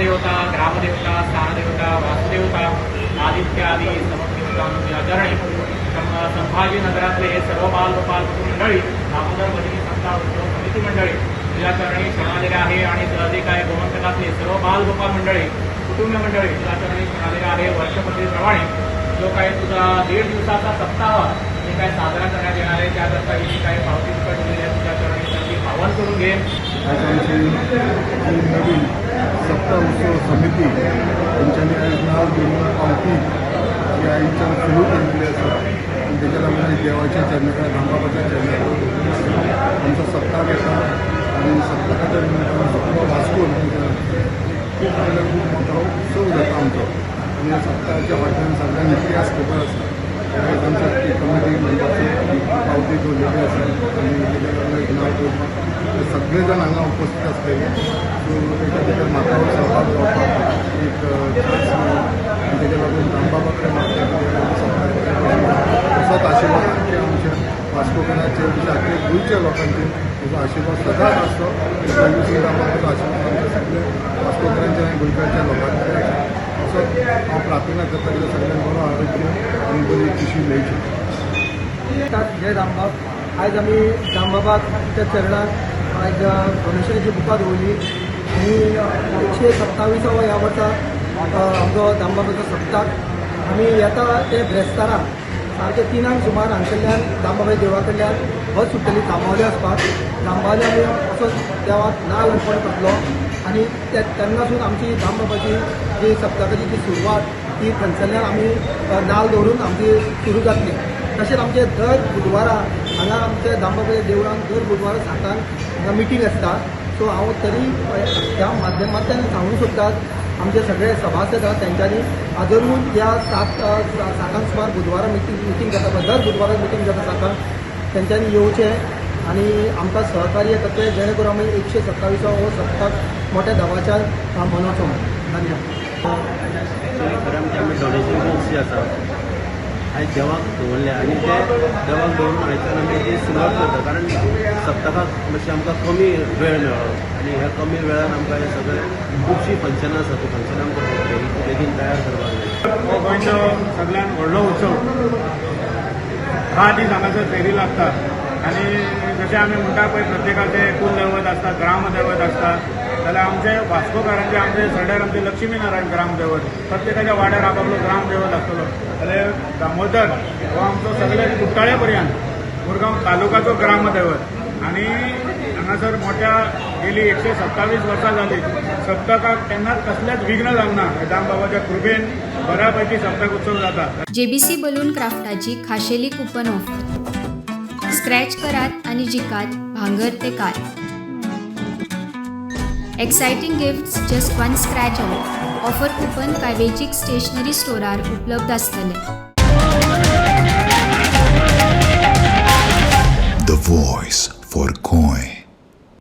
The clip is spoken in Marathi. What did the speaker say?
कुलदेवता, ग्रामदेवता, स्थानदेवता, वासुदेवता आदित्यादी समदेवतांच्या चरणी संभाजीनगरातले हे सर्व बालगोपाल मंडळी, दामोदर भजनी संस्था उत्सव समिती मंडळी तुझ्या चरणी शरणालेले आहे आणि जे काय गोमंतकातले सर्व बालगोपाल मंडळी, कुटुंब मंडळी तुझ्या चरणी शरणालेले आहे. वर्षपत्रीप्रमाणे जो काही तुझा 1.5 दिवसाचा सप्ताह जे काय साजरा करण्यात येणार आहे त्याकरता ही काय पावती दिलेली आहे तुझ्या चरणी त्यांची पावन करून घे. आज आमची नवीन सप्ताह उत्सव समिती त्यांच्यानी नाव घेऊन पावती जी आईच्या सुरू केलेली असतात आणि त्याच्याला म्हणजे देवाच्या चरणाकडे धामबाबाच्या चरणाकडे आमचा सप्ताह घेता आणि सप्ताहाच्या निमित्तानं सप्ताह वाचून खूप आपल्याला खूप मोठा उत्सव जाता आमचा आणि या सप्ताहाच्या वाट्याने सगळ्यांनी इतिहास खबर असतात. त्यावेळेस आमच्या ती कमिटी मेंबरची पावती ठेवलेली असतात आणि त्याच्याकडनं नाव ठेवून सगळेजण हांगा उपस्थित असलेले सो एका त्याच्या मातावर सहभाग जावपाक एक चान्स मेळ्ळो आणि तेच्या लागून दामबाबाकडे मागता तसोच आशिर्वाद आमच्या वास्कोकरांचे आख्खे गोंयच्या लोकांचे तुजो आशिर्वाद सदांच आसतो. श्री दामबाबाचो आशिर्वाद आमच्या सगळे वास्कोकरांच्या आणि गोंयकारच्या लोकांकडे आसा. तसोच हांव प्रार्थना करता की सगळ्यांक बरो आरोग्य आणि बरी खुशी मेळची. जय दामबाब. आज आमी दामबाबाच्या चरणाक आज डोनेशनाची बुकां दवरली आनी 127 ह्या वर्सा आमचो दामबाबाचो सप्ताक आमी येता ते ब्रेस्तारा सारके 3 सुमार हांगसरल्यान दामबाबा देवळा कडल्यान बस सुट्टली कामावले वचपाक. कामावले आमी असोच देवाक नाल्ल अर्पण करतलो आनी तेन्नासून आमची दामबाबाची जी सप्तकाची जी सुरवात ती थंयसरल्यान आमी नाल्ल दवरून आमची सुरू जातली. तशेंच आमचे दर बुधवारा हांगा आमच्या दामबाबाच्या देवळान दर बुधवारा 7 हांगा मिटींग आसता. सो हांव तरी ह्या माध्यमांतल्यान सांगूंक सोदतात आमचे सगळे सभासद आहात तेंच्यांनी आजून ह्या 7 सुमार बुधवारा मिटींग जाता दर बुधवारा मिटींग जाता 7 तेंच्यांनी येवचें आनी आमकां सहकार्य करतले जेणे करून आमी 127 हो सप्ताक मोठ्या दबाच्यान मनोवचो. धन्यवाद. खरें म्हणजे आमी डोनेशन बॉक्स जे आसा आयज देवाक दवरले आनी ते देवाक दवरून आयच्यान आमी ती सुरवात करता कारण सप्तकाक मातशें आमकां कमी वेळ मेळ्ळो आनी ह्या कमी वेळान आमकां हे सगळें खुबशीं फंक्शनां आसा ती फंक्शनां आमकां बेगीन तयार करपाक जाय. हो गोंयचो सगळ्यान व्हडलो उत्सव 10 दीस हांगासर फेरी लागता आनी जशें आमी म्हणटा पळय प्रत्येकाचें कुलदैवत आसता, ग्रामदैवत आसता जाल्यार आमचे वास्कोकारांचे आमचे सड्यार आमचे लक्ष्मीनारायण ग्रामदैवत प्रत्येकाच्या वाड्यार आपापलो ग्रामदैवत आसतलो जाल्यार दामोदर हो आमचो सगळे कुट्टाळे पर्यंत मुरगांव तालुकाचो ग्रामदैवत आनी हांगासर मोठ्या गेली 127 वर्सां जाली सप्तकाक केन्नाच कसलेंच विघ्न जावना. दामबाबाच्या कृपेन बऱ्यापैकी सप्तक उत्सव जाता. JBC बलून क्राफ्टाची खाशेली कुपन ऑफर. स्क्रॅच करात आणि जिकात भांगर ते car. Exciting gifts just 1 scratch of. Offer coupon काय वेजीक स्टेशनरी स्टोरार उपलब्ध असतले. The voice for coin.